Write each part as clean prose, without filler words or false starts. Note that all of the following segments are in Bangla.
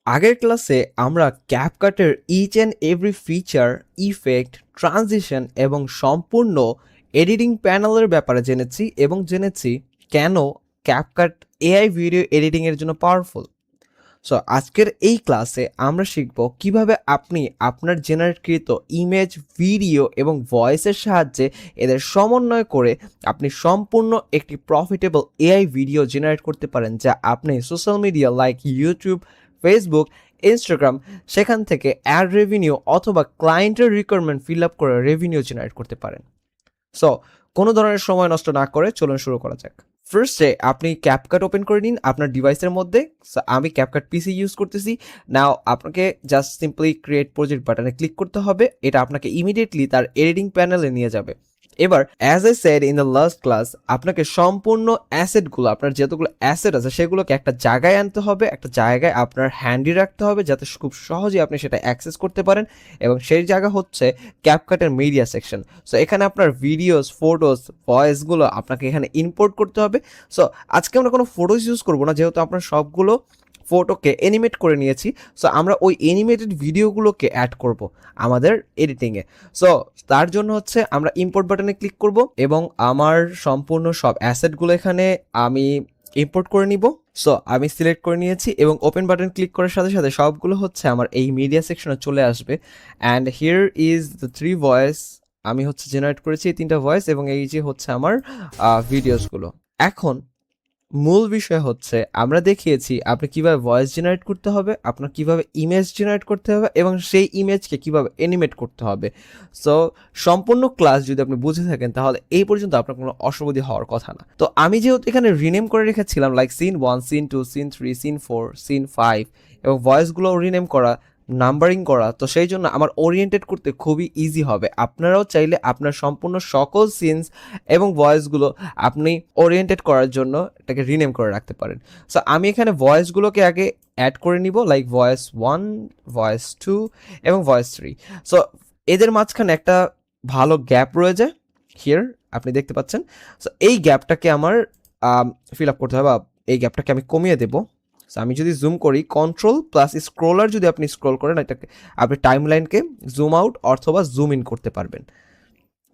আগের ক্লাসে আমরা ক্যাপকাটের each and every feature, effect, transition এবং সম্পূর্ণ এডিটিং প্যানেলের ব্যাপারে জেনেছি এবং জেনেছি কেন ক্যাপকাট এআই ভিডিও এডিটিংয়ের জন্য পাওয়ারফুল। সো আজকের এই ক্লাসে আমরা শিখব কিভাবে আপনি আপনার জেনারেটকৃত ইমেজ, ভিডিও এবং ভয়েসের সাহায্যে এদের সমন্বয় করে আপনি সম্পূর্ণ একটি প্রফিটেবল এআই ভিডিও জেনারেট করতে পারেন, যা আপনি social media like YouTube, Facebook, Instagram সেখান থেকে অ্যাড রেভিনিউ অথবা ক্লায়েন্টের রিকোয়ারমেন্ট ফিল আপ করে রেভিনিউ জেনারেট করতে পারেন। সো কোনো ধরনের সময় নষ্ট না করে চলুন শুরু করা যাক। ফার্স্টে আপনি ক্যাপকাট ওপেন করে নিন আপনার ডিভাইসের মধ্যে। আমি ক্যাপকাট পিসি ইউজ করতেছি। নাও আপনাকে জাস্ট সিম্পলি ক্রিয়েট প্রজেক্ট বাটনে ক্লিক করতে হবে। এটা আপনাকে ইমিডিয়েটলি তার এডিটিং প্যানেলে নিয়ে যাবে। এবার as I said in the last class, আপনাকে সম্পূর্ণ অ্যাসেটগুলো, আপনার যতগুলো অ্যাসেট আছে সেগুলোকে একটা জায়গায় আনতে হবে, একটা জায়গায় আপনার হ্যান্ডি রাখতে হবে যাতে খুব সহজেই আপনি সেটা অ্যাক্সেস করতে পারেন। এবং সেই জায়গা হচ্ছে ক্যাপকাটের মিডিয়া সেকশন। সো এখানে আপনার ভিডিওস, ফটোস, ভয়েসগুলো আপনাকে এখানে ইম্পোর্ট করতে হবে। সো আজকে আমরা কোনো ফটোস ইউজ করবো না, যেহেতু আপনার সবগুলো ফটোকে অ্যানিমেট করে নিয়েছি। সো আমরা ওই অ্যানিমেটেড ভিডিওগুলোকে অ্যাড করব আমাদের এডিটিংয়ে। সো তার জন্য হচ্ছে আমরা ইম্পোর্ট বাটনে ক্লিক করব এবং আমার সম্পূর্ণ সব অ্যাসেটগুলো এখানে আমি ইম্পোর্ট করে নিব। সো আমি সিলেক্ট করে নিয়েছি এবং ওপেন বাটন ক্লিক করার সাথে সাথে সবগুলো হচ্ছে আমার এই মিডিয়া সেকশনে চলে আসবে। And here is the 3 voice. আমি হচ্ছে জেনারেট করেছি এই 3টা ভয়েস এবং এই যে হচ্ছে আমার ভিডিওসগুলো। এখন মূল বিষয় হচ্ছে আমরা দেখিয়েছি আপনি কিভাবে ভয়েস জেনারেট করতে হবে, আপনার কিভাবে ইমেজ জেনারেট করতে হবে এবং সেই ইমেজকে কিভাবে অ্যানিমেট করতে হবে। সো সম্পূর্ণ ক্লাস যদি আপনি বুঝে থাকেন তাহলে এই পর্যন্ত আপনার কোনো অসুবিধা হওয়ার কথা না। তো আমি যেহেতু এখানে রিনেম করে রেখেছিলাম like scene 1, scene 2, scene 3, scene 4, scene 5 এবং ভয়েসগুলো রিনেম করা, নাম্বারিং করা, তো সেই জন্য আমার ওরিয়েন্টেড করতে খুবই ইজি হবে। আপনারাও চাইলে আপনার সম্পূর্ণ সকল সিনস এবং ভয়েসগুলো আপনি ওরিয়েন্টেড করার জন্য এটাকে রিনেম করে রাখতে পারেন। সো আমি এখানে ভয়েসগুলোকে আগে অ্যাড করে নিব, লাইক ভয়েস 1, ভয়েস 2 এবং ভয়েস 3। সো এদের মাঝখানে একটা ভালো গ্যাপ রয়েছে, হিয়ার আপনি দেখতে পাচ্ছেন। সো এই গ্যাপটাকে আমার ফিল আপ করতে হবে, এই গ্যাপটাকে আমি কমিয়ে দেবো। সো আমি যদি জুম করি, কন্ট্রোল প্লাস স্ক্রোলার যদি আপনি স্ক্রোল করেন, এটাকে আপনি টাইম লাইনকে জুম আউট অথবা জুম ইন করতে পারবেন।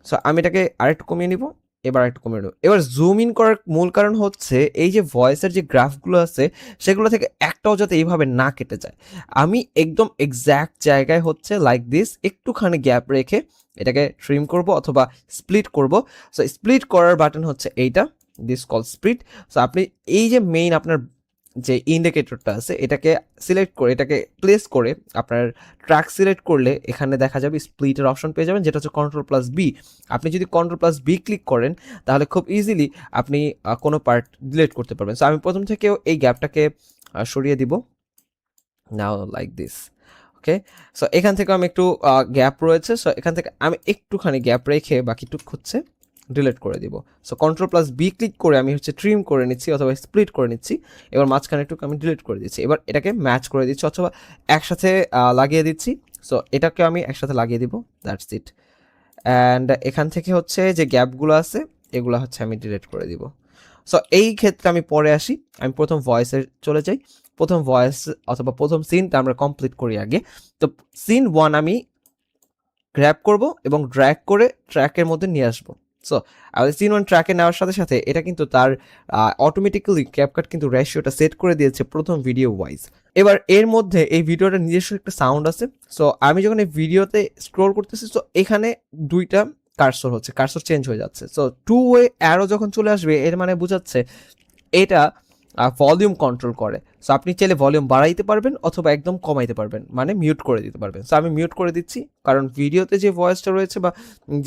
সো আমি এটাকে আরেকটু কমিয়ে নিব, এবার একটু কমিয়ে নেব। এবার জুম ইন করার মূল কারণ হচ্ছে এই যে ভয়েসের যে গ্রাফগুলো আছে সেগুলো থেকে একটাও যাতে এইভাবে না কেটে যায়। আমি একদম এক্স্যাক্ট জায়গায় হচ্ছে লাইক দিস একটুখানি গ্যাপ রেখে এটাকে ট্রিম করব অথবা স্প্লিট করব। সো স্প্লিট করার বাটন হচ্ছে এইটা, দিস কল স্প্লিট। সো আপনি এই যে মেইন আপনার যে ইন্ডিকেটরটা আছে এটাকে সিলেক্ট করে, এটাকে প্লেস করে আপনার ট্র্যাক সিলেক্ট করলে এখানে দেখা যাবে স্প্লিটের অপশন পেয়ে যাবেন, যেটা হচ্ছে Ctrl+B। আপনি যদি Ctrl+B ক্লিক করেন তাহলে খুব ইজিলি আপনি কোনো পার্ট ডিলিট করতে পারবেন। সো আমি প্রথম থেকেও এই গ্যাপটাকে সরিয়ে দিব, নাও লাইক দিস। ওকে, সো এখান থেকে আমি একটু গ্যাপ রয়েছে, সো এখান থেকে আমি একটুখানি গ্যাপ রেখে বাকিটুক হচ্ছে ডিলিট করে দিব। সো Ctrl+B ক্লিক করে আমি হচ্ছে ট্রিম করে নিচ্ছি অথবা স্প্লিট করে নিচ্ছি। এবার মাঝখানে একটু আমি ডিলিট করে দিচ্ছি। এবার এটাকে ম্যাচ করে দিচ্ছি অথবা একসাথে লাগিয়ে দিচ্ছি। সো এটাকে আমি একসাথে লাগিয়ে দিব, দ্যাটস ইট। অ্যান্ড এখান থেকে হচ্ছে যে গ্যাপগুলো আছে এগুলো হচ্ছে আমি ডিলিট করে দিব। সো এই ক্ষেত্রে আমি পরে আসি, আমি প্রথম ভয়েসে চলে যাই। প্রথম ভয়েস অথবা প্রথম সিনটা আমরা কমপ্লিট করি আগে। তো সিন 1 আমি গ্র্যাব করব এবং ড্র্যাগ করে ট্র্যাকের মধ্যে নিয়ে আসবো। সো আমাদের সিন 1 ট্র্যাকে নেওয়ার সাথে সাথে এটা কিন্তু তার অটোমেটিক্যালি ক্যাপকাট কিন্তু রেশিওটা সেট করে দিয়েছে প্রথম ভিডিও ওয়াইজ। এবার এর মধ্যে এই ভিডিওটার নিজস্ব একটা সাউন্ড আছে। সো আমি যখন এই ভিডিওতে স্ক্রোল করতেছি, সো এখানে দুইটা কার্সর হচ্ছে, কার্সর চেঞ্জ হয়ে যাচ্ছে। সো 2 ওয়ে অ্যারো যখন চলে আসবে এর মানে বোঝাচ্ছে এটা ভলিউম কন্ট্রোল করে। সো আপনি চাইলে ভলিউম বাড়াইতে পারবেন অথবা একদম কমাইতে পারবেন, মানে মিউট করে দিতে পারবেন। সো আমি মিউট করে দিচ্ছি কারণ ভিডিওতে যে ভয়েসটা রয়েছে বা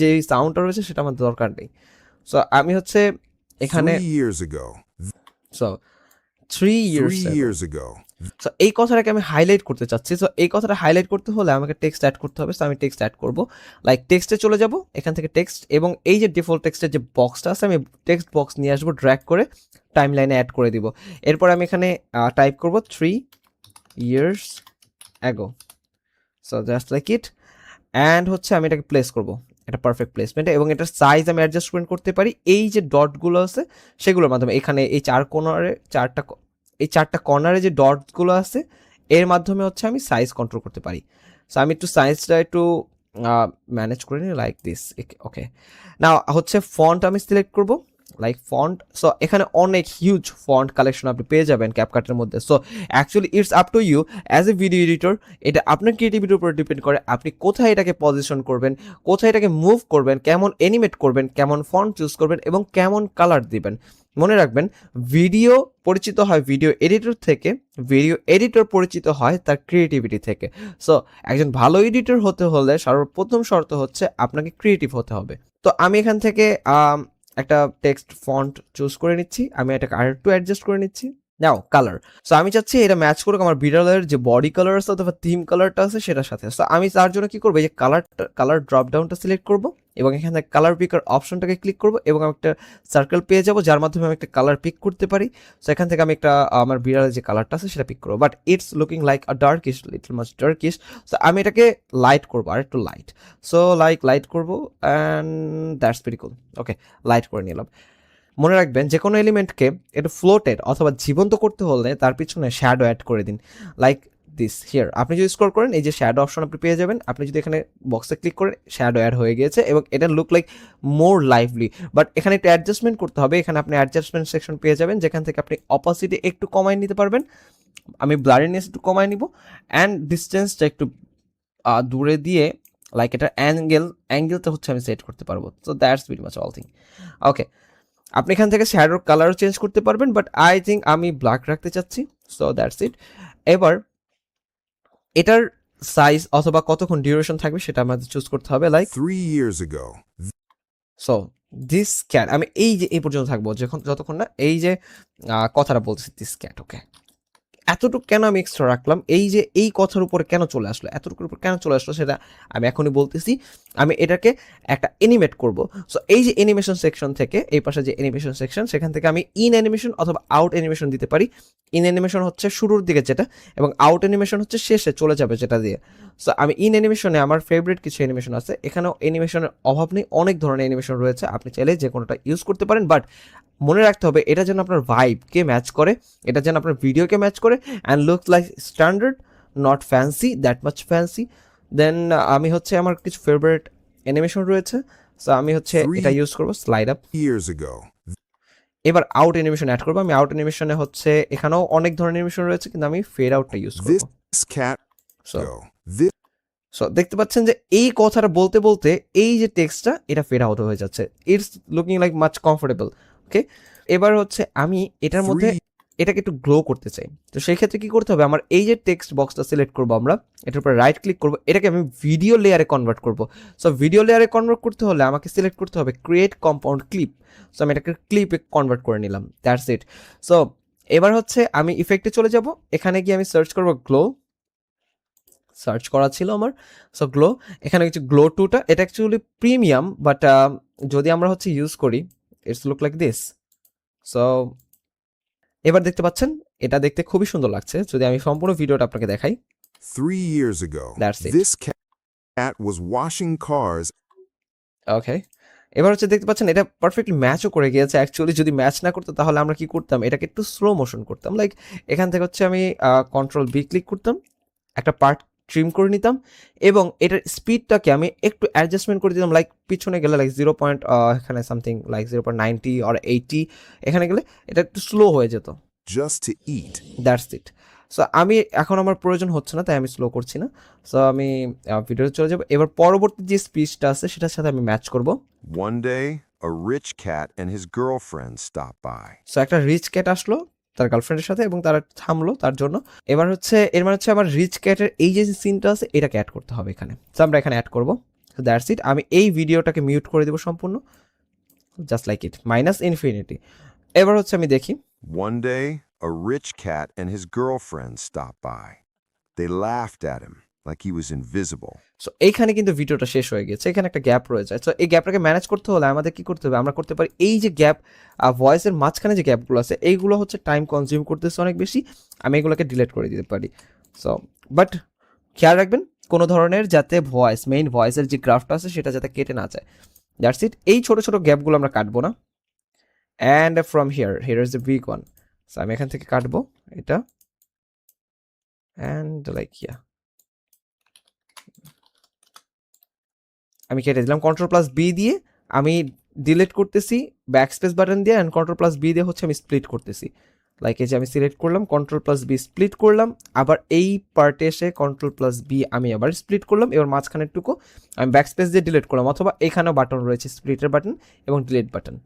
যে সাউন্ডটা রয়েছে সেটা আমার দরকার নেই। সো আমি হচ্ছে এখানে সো 3 years ago। সো এই কথাটাকে আমি হাইলাইট করতে চাচ্ছি। সো এই কথাটা হাইলাইট করতে হলে আমাকে টেক্সট অ্যাড করতে হবে। সো আমি টেক্সট অ্যাড করব, লাইক টেক্সটে চলে যাব, এখান থেকে টেক্সট এবং এই যে ডিফল্ট টেক্সটের যে বক্সটা আছে আমি টেক্সট বক্স নিয়ে আসবো, ড্র্যাগ করে টাইম লাইনে অ্যাড করে দিব। এরপর আমি এখানে টাইপ করব 3 years ago। So just like it. And হচ্ছে আমি এটাকে প্লেস করব, এটা পারফেক্ট প্লেসমেন্ট এবং এটার সাইজ আমি অ্যাডজাস্টমেন্ট করতে পারি এই যে ডটগুলো আছে সেগুলোর মাধ্যমে। এখানে এই এই চারটা কর্নারে যে ডটগুলো আছে এর মাধ্যমে হচ্ছে আমি সাইজ কন্ট্রোল করতে পারি। সো আমি একটু সাইজটা একটু ম্যানেজ করে নিই লাইক দিস। ওকে, না হচ্ছে ফন্ট আমি সিলেক্ট করব, লাইক ফন্ট। সো এখানে অনেক হিউজ ফন্ট কালেকশন আপনি পেয়ে যাবেন ক্যাপকাটের মধ্যে। So actually it's up to you as a video editor, এটা আপনার ক্রিয়েটিভিটির উপর ডিপেন্ড করে আপনি কোথায় এটাকে পজিশন করবেন, কোথায় এটাকে মুভ করবেন, কেমন অ্যানিমেট করবেন, কেমন ফন্ট চুজ করবেন এবং কেমন কালার দিবেন। মনে রাখবেন, ভিডিও পরিচিত হয় ভিডিও এডিটর থেকে, ভিডিও এডিটর পরিচিত হয় তার ক্রিয়েটিভিটি থেকে। সো একজন ভালো এডিটর হতে হলে সর্বপ্রথম শর্ত হচ্ছে আপনাকে ক্রিয়েটিভ হতে হবে। তো আমি এখান থেকে একটা টেক্সট ফন্ট চুজ করে নিচ্ছি, আমি এটাকে আরেকটু অ্যাডজাস্ট করে নিচ্ছি। নাও কালার, সো আমি চাচ্ছি এটা ম্যাচ করুক আমার বিড়ালের যে বডি কালার আছে অথবা থিম কালারটা আছে সেটার সাথে। সো আমি তার জন্য কি করবো, এই যে কালার ড্রপ ডাউনটা সিলেক্ট করবো এবং এখান থেকে কালার পিকার অপশনটাকে ক্লিক করবো এবং আমি একটা সার্কেল পেয়ে যাবো যার মাধ্যমে আমি একটা কালার পিক করতে পারি। সো এখান থেকে আমি একটা আমার বিড়ালের যে কালারটা আছে সেটা পিক করবো, but it's looking like a darkish, little much darkish. So আমি এটাকে লাইট করবো, আর একটু লাইট। সো লাইট করবো and that's very cool. Okay, light করে নিলাম। মনে রাখবেন, যে কোনো এলিমেন্টকে একটু ফ্লোটেড অথবা জীবন্ত করতে হলে তার পিছনে শ্যাডো অ্যাড করে দিন, লাইক দিস হিয়ার। আপনি যদি স্ক্রল করেন এই যে শ্যাডো অপশন আপনি পেয়ে যাবেন। আপনি যদি এখানে বক্সে ক্লিক করেন শ্যাডো অ্যাড হয়ে গিয়েছে এবং এটা look like more lively. But এখানে একটু অ্যাডজাস্টমেন্ট করতে হবে। এখানে আপনি অ্যাডজাস্টমেন্ট সেকশন পেয়ে যাবেন যেখান থেকে আপনি অপাসিটি একটু কমায় নিতে পারবেন। আমি ব্লারিনেস একটু কমায় নিব অ্যান্ড ডিস্টেন্সটা একটু দূরে দিয়ে, লাইক এটার অ্যাঙ্গেলটা হচ্ছে আমি সেট করতে পারবো। So that's very much all thing. Okay, আপনি এখান থেকে শ্যাডোর কালারও চেঞ্জ করতে পারবেন, বাট আই থিঙ্ক আমি ব্ল্যাক রাখতে চাচ্ছি। So that's it. এবার এটার সাইজ অথবা কতক্ষণ ডিউরেশন থাকবে সেটা আমাদের চুজ করতে হবে, like 3 years ago. So this cat, আমি এই যে এই পর্যন্ত থাকবো যতক্ষণ না এই যে কথাটা বলছি দিস ক্যাট। ওকে, এতটুকু কেন আমি এক্সট্রা রাখলাম, এই যে এই কথার উপরে কেন চলে আসলো, এতটুকুর উপর কেন চলে আসলো সেটা আমি এখনই বলতেছি। আমি এটাকে একটা অ্যানিমেট করব। সো এই যে অ্যানিমেশন সেকশন থেকে, এই পাশে যে অ্যানিমেশন সেকশন, সেখান থেকে আমি ইন অ্যানিমেশন অথবা আউট অ্যানিমেশন দিতে পারি। ইন অ্যানিমেশন হচ্ছে শুরুর দিকে যেটা, এবং আউট অ্যানিমেশন হচ্ছে শেষে চলে যাবে যেটা দিয়ে। সো আমি ইন অ্যানিমেশনে আমার ফেভারিট কিছু অ্যানিমেশন আছে, এখানেও অ্যানিমেশনের অভাব নেই, অনেক ধরনের অ্যানিমেশন রয়েছে, আপনি চাইলে যে কোনোটা ইউজ করতে পারেন। বাট মনে রাখতে হবে এটা যেন আপনার ভাইবকে ম্যাচ করে, এটা যেন আপনার ভিডিওকে ম্যাচ করে and looks like standard, not fancy, that much fancy. Then আমি হচ্ছে আমার কিছু ফেভারিট অ্যানিমেশন রয়েছে, সো আমি হচ্ছে এটা ইউজ করবো, স্লাইড আপ। Years ago. এবার আউট অ্যানিমেশন অ্যাড করবো। আমি আউট অ্যানিমেশনে হচ্ছে এখানেও অনেক ধরনের অ্যানিমেশন রয়েছে, কিন্তু আমি ফেড আউটটা ইউজ করবো। This cat so go. This so দেখতে পাচ্ছেন যে এই কথাটা বলতে বলতে এই যে টেক্সটটা এটা ফেড আউট হয়ে যাচ্ছে, it's looking like much comfortable. Okay, এবার হচ্ছে আমি এটার মধ্যে 3 এটাকে একটু গ্লো করতে চাই। তো সেই ক্ষেত্রে কি করতে হবে, আমার এই যে টেক্সট বক্সটা সিলেক্ট করবো, আমরা এটার উপর রাইট ক্লিক করবো, এটাকে আমি ভিডিও লেয়ারে কনভার্ট করব। সো ভিডিও লেয়ারে কনভার্ট করতে হলে আমাকে সিলেক্ট করতে হবে ক্রিয়েট কম্পাউন্ড ক্লিপ। সো আমি এটাকে ক্লিপে কনভার্ট করে নিলাম, দ্যাটস ইট। সো এবার হচ্ছে আমি ইফেক্টে চলে যাব, এখানে গিয়ে আমি সার্চ করবো গ্লো, সার্চ করা ছিল আমার। সো গ্লো, এখানে কিছু গ্লো টুটা, এটা অ্যাকচুয়ালি প্রিমিয়াম, বাট যদি আমরা হচ্ছে ইউজ করি it's look like this. So এবার দেখতে পাচ্ছেন এটা দেখতে খুবই সুন্দর লাগছে। যদি আমি সম্পূর্ণ ভিডিওটা আপনাকে দেখাই, 3 years ago. That's it. This cat was washing cars. ওকে, এবার হচ্ছে দেখতে পাচ্ছেন এটা পারফেক্টলি ম্যাচও করে গিয়েছে। অ্যাকচুয়ালি যদি ম্যাচ না করতো তাহলে আমরা কি করতাম, এটাকে একটু স্লো মোশন করতাম, লাইক এখান থেকে হচ্ছে আমি কন্ট্রোল বি ক্লিক করতাম, একটা পার্ট ট্রিম করে নিতাম এবং এটার স্পিডটাকে আমি একটু অ্যাডজাস্টমেন্ট করে দিতাম, লাইক পিছনে গেলে লাইক 0. এখানে সামথিং লাইক 0.90 অর 80, এখানে গেলে এটা একটু স্লো হয়ে যেত। Just to eat. That's it. So আমি এখন আমার প্রয়োজন হচ্ছে না, তাই আমি স্লো করছি না। সো আমি ভিডিওতে চলে যাবো। এবার পরবর্তী যে স্পিচটা আছে সেটার সাথে আমি ম্যাচ করব। One day, a rich cat and his girlfriend stopped by. So একটা রিচ ক্যাট আসলো তার গার্লফ্রেন্ডের সাথে এবং তারা থামলো তার জন্য। এবার হচ্ছে এর মানে হচ্ছে আমার রিচ ক্যাটের এই যে সিনটা আছে এটাকে অ্যাড করতে হবে এখানে। সো আমরা এখানে অ্যাড করবো। সো দ্যাটস ইট। আমি এই ভিডিওটাকে মিউট করে দেবো সম্পূর্ণ, জাস্ট লাইক ইট, -ইনফিনিটি। এবার হচ্ছে আমি দেখি, One day, a rich cat and his girlfriend stopped by. They laughed at him like he was invisible. So এইখানে কিন্তু ভিডিওটা শেষ হয়ে গেছে, এখানে একটা গ্যাপ রয়ে যায়। সো এই গ্যাপটাকে ম্যানেজ করতে হলে আমাদের কি করতে হবে, আমরা করতে পারি এই যে গ্যাপ, ভয়েসের মাঝখানে যে গ্যাপগুলো আছে এইগুলো হচ্ছে টাইম কনজিউম করতেছে অনেক বেশি, আমি এগুলোকে ডিলিট করে দিতে পারি। সো বাট খেয়াল রাখবেন কোনো ধরনের যাতে মেইন ভয়েসের যে গ্রাফটা আছে সেটা যাতে কেটে না যায়, দ্যাটস ইট। এই ছোট ছোট গ্যাপগুলো আমরা কাটবো না। And from here is the big one. So আমি এখান থেকে কাটবো এটা, অ্যান্ড লাইক আমি কেটে দিলাম কন্ট্রোল প্লাস বি দিয়ে আমি ডিলিট করতেছি ব্যাকস্পেস বাটন দিয়ে অ্যান্ড কন্ট্রোল প্লাস বি দিয়ে হচ্ছে আমি স্প্লিট করতেছি লাইক এই যে আমি সিলেক্ট করলাম কন্ট্রোল প্লাস বি স্প্লিট করলাম আবার এই পার্টে এসে কন্ট্রোল প্লাস বি আমি আবার স্প্লিট করলাম এবার মাঝখানেরটুকু আমি ব্যাকস্পেস দিয়ে ডিলিট করলাম অথবা এখানেও বাটন রয়েছে স্প্লিটের বাটন এবং ডিলিট বাটন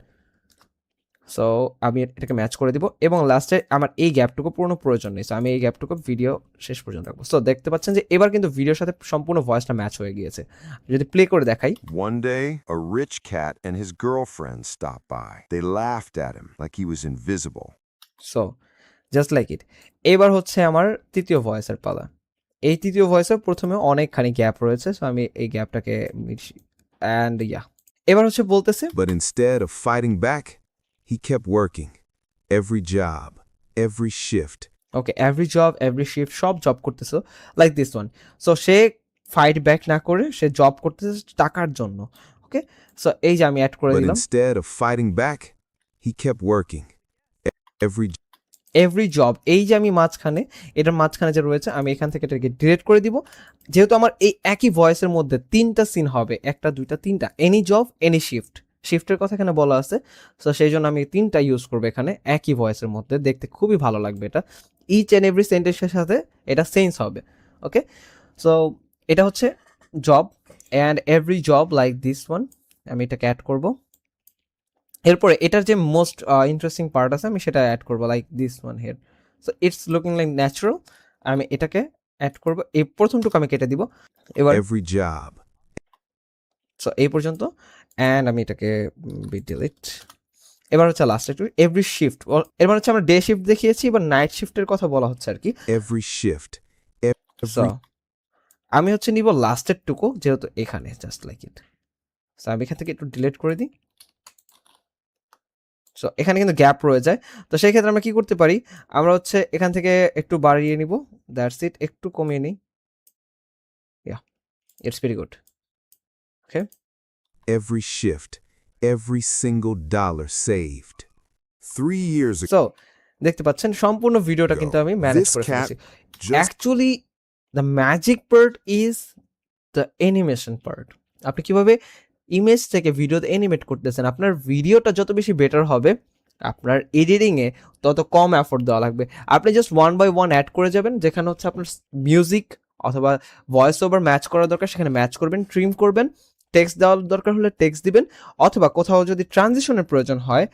সো আমি এটাকে ম্যাচ করে দিব এবং লাস্টে আমার এই গ্যাপটুকু পুরো প্রয়োজন নেই সো আমি এই গ্যাপটুকু ভিডিও শেষ পর্যন্ত রাখবো সো দেখতে পাচ্ছেন যে এবার কিন্তু ভিডিওর সাথে সম্পূর্ণ ভয়েসটা ম্যাচ হয়ে গিয়েছে যদি প্লে করে দেখাই One day, a rich cat and his girlfriend stopped by. They laughed at him like he was invisible. So just like it এবার হচ্ছে আমার তৃতীয় ভয়েসের পালা এই তৃতীয় ভয়েসের প্রথমে অনেকখানি গ্যাপ রয়েছে সো আমি এই গ্যাপটাকে অ্যান্ড এবার হচ্ছে বলতেছে But instead of fighting back, he kept working. Every job, every shift. Okay every job every shift সব জব করতেছো like this one so say fight back না করে সে জব করতেছে টাকার জন্য ওকে সো এই যে আমি অ্যাড করে But দিলাম instead of fighting back, he kept working. Every every job এই যে আমি মাঝখানে এটার মাঝখানে যে রয়েছে আমি এখান থেকে এটাকে ডিলিট করে দিব যেহেতু আমার এই একই ভয়েসের মধ্যে তিনটা সিন হবে একটা দুইটা তিনটা এনি জব এনি শিফট শিফটের কথা এখানে বলা আছে সো সেই জন্য আমি তিনটা ইউজ করবো এখানে একই ভয়েসের মধ্যে দেখতে খুবই ভালো লাগবে এটা ইচ অ্যান্ড এভরি সেন্টেন্সের সাথে এটা সেন্স হবে ওকে সো এটা হচ্ছে job and every job like this one আমি এটাকে অ্যাড করবো এরপরে এটার যে মোস্ট ইন্টারেস্টিং পার্ট আছে আমি সেটা অ্যাড করবো like this one here so it's looking like natural আমি এটাকে অ্যাড করবো এই প্রথমটুকু আমি কেটে দিব এবার every job. সো এই পর্যন্ত অ্যান্ড আমি এটাকে ডিলিট এবার হচ্ছে লাস্ট একটু এভরি শিফট এবার হচ্ছে আমরা ডে শিফট দেখিয়েছি এবার নাইট শিফটের কথা বলা হচ্ছে আর কি Every shift. সো Every আমি হচ্ছে নিব লাস্টের টুকু যেহেতু এখানে জাস্ট লাইক ইট সো আমি এখান থেকে একটু ডিলিট করে দিই সো এখানে কিন্তু গ্যাপ রয়ে যায় তো সেই ক্ষেত্রে আমরা কি করতে পারি আমরা হচ্ছে এখান থেকে একটু বাড়িয়ে নিব দ্যাটস ইট একটু কমিয়ে নিই it's very good every shift. Every single dollar saved. 3 years ago, so দেখতে পাচ্ছেন সম্পূর্ণ ভিডিওটা কিন্তু আমি ম্যানেজ this করে cat ফেলেছি just actually the magic part is the animation part আপনি কিভাবে ইমেজ থেকে ভিডিওতে অ্যানিমেট করতেছেন আপনার ভিডিওটা যত বেশি বেটার হবে আপনার এডিটিংয়ে তত কম এফোর্ট দেওয়া লাগবে আপনি just one by one add করে যাবেন যেখানে হচ্ছে আপনার মিউজিক অথবা ভয়েস ওভার ম্যাচ করা দরকার সেখানে ম্যাচ করবেন ট্রিম করবেন টেক্সট দেওয়ার দরকার হলে টেক্সট দিবেন অথবা কোথাও যদি ট্রানজিশনের প্রয়োজন হয়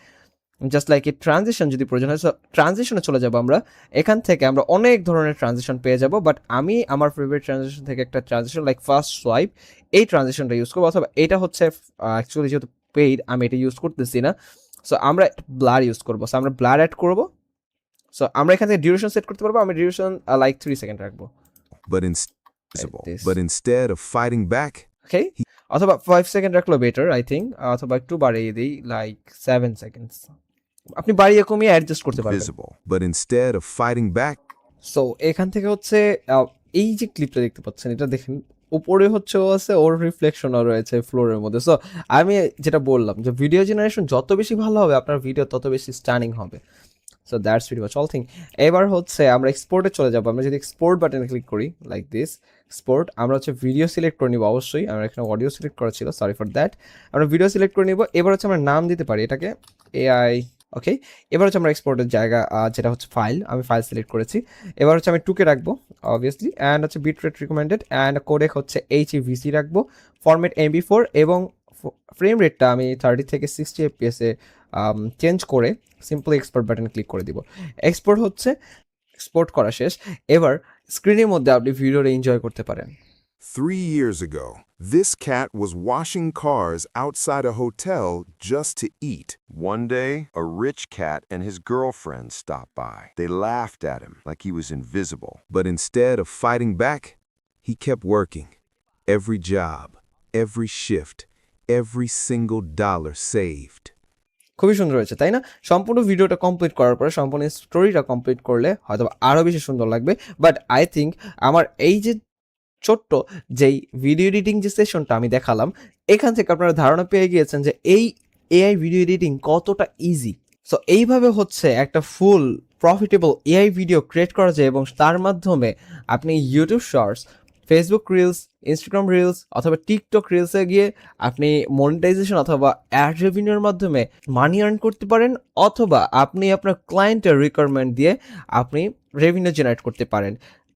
জাস্ট লাইক এই ট্রানজিশন যদি প্রয়োজন হয় সো ট্রানজিশনে চলে যাব আমরা এখান থেকে আমরা অনেক ধরনের ট্রানজিশন পেয়ে যাব বাট আমি আমার ফেভারিট ট্রানজিশন থেকে একটা ট্রানজিশন লাইক ফার্স্ট সোয়াইপ এই ট্রানজিশনটা ইউজ করবো অথবা এটা হচ্ছে অ্যাকচুয়ালি যেহেতু পেইড আমি এটা ইউজ করতেছি না সো আমরা ব্লার ইউজ করবো সো আমরা ব্লার অ্যাড করবো সো আমরা এখান থেকে ডিউরেশন সেট করতে পারবো আমি ডিউরেশন লাইক 3 সেকেন্ড রাখবো but invisible. this. But instead of fighting back, ওকে অথবা 5 সেকেন্ড রাখলো বেটার আই থিঙ্ক অথবা একটু বাড়িয়ে দিই লাইক 7 সেকেন্ডস আপনি বাড়িয়ে কমিয়ে অ্যাডজাস্ট করতে পারবেন visible. But instead of fighting back, so এখান থেকে হচ্ছে এই যে ক্লিপটা দেখতে পাচ্ছেন এটা দেখেন উপরে হচ্ছে ও আছে ওর রিফ্লেকশনও রয়েছে ফ্লোরের মধ্যে সো আমি যেটা বললাম যে ভিডিও জেনারেশন যত বেশি ভালো হবে আপনার ভিডিও তত বেশি স্টানিং হবে so that's very much all thing এবার হচ্ছে আমরা এক্সপোর্টে চলে যাবো আমরা যদি এক্সপোর্ট বাটনে ক্লিক করি লাইক দিস এক্সপোর্ট আমরা হচ্ছে ভিডিও সিলেক্ট করে নিব অবশ্যই আমরা এখানে অডিও সিলেক্ট করা ছিল সরি ফর দ্যাট আমরা ভিডিও সিলেক্ট করে নিব এবার হচ্ছে আমরা নাম দিতে পারি এটাকে এআই ওকে এবার হচ্ছে আমরা এক্সপোর্টের জায়গা যেটা হচ্ছে ফাইল আমি ফাইল সিলেক্ট করেছি এবার হচ্ছে আমি টুকে রাখবো অবভিয়াসলি অ্যান্ড হচ্ছে bit rate recommended and codec হচ্ছে HEVC রাখবো ফরম্যাট MP4 এবং ফ্রেম রেটটা আমি 30 থেকে 60 FPS এ চেঞ্জ করে সিম্পলি এক্সপোর্ট বাটন ক্লিক করে দিব এক্সপোর্ট হচ্ছে এক্সপোর্ট করা শেষ এবার স্ক্রিনের মধ্যে আপনি ভিডিওটা এনজয় করতে পারেন 3 years ago, this cat was washing cars outside a hotel just to eat. One day, a rich cat and his girlfriend stopped by. They laughed at him like he was invisible. But instead of fighting back, he kept working. Every job, every shift, every single dollar saved. খুবই সুন্দর হয়েছে তাই না সম্পূর্ণ ভিডিওটা কমপ্লিট করার পরে সম্পূর্ণ স্টোরিটা কমপ্লিট করলে হয়তো আরও বেশি সুন্দর লাগবে বাট আই থিঙ্ক আমার এই যে ছোট্ট যেই ভিডিও এডিটিং যে সেশনটা আমি দেখালাম এখান থেকে আপনারা ধারণা পেয়ে গিয়েছেন যে এই এআই ভিডিও এডিটিং কতটা ইজি সো এইভাবে হচ্ছে একটা full profitable AI video create করা যায় এবং তার মাধ্যমে আপনি YouTube shorts, Facebook reels, Instagram reels অথবা টিকটক রিলসে গিয়ে আপনি মনিটাইজেশন অথবা অ্যাড রেভিনিউর মাধ্যমে মানি আর্ন করতে পারেন, অথবা আপনি আপনার ক্লায়েন্টের রিকোয়ারমেন্ট দিয়ে আপনি রেভিনিউ জেনারেট করতে পারেন।